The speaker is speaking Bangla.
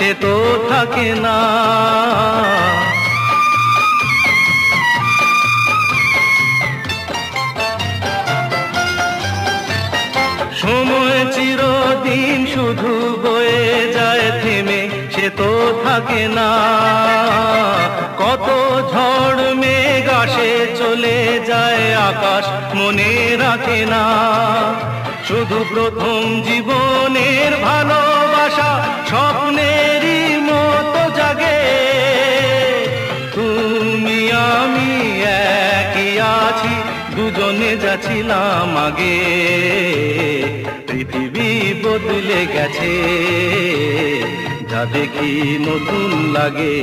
সে তো থাকে না। সময় চিরদিন শুধু বয়ে যায় থেমে, সে তো থাকে না। কত ঝড় মেঘ আসে চলে যায়, আকাশ মনে রাখে না। শুধু প্রথম জীবনের ভালোবাসা স্বপ্নেরই মতো জাগে। তুমি আমি একই আছি, দুজনে যাচ্ছিলাম আগে। পৃথিবী বদলে গেছে, যা দেখি নতুন লাগে।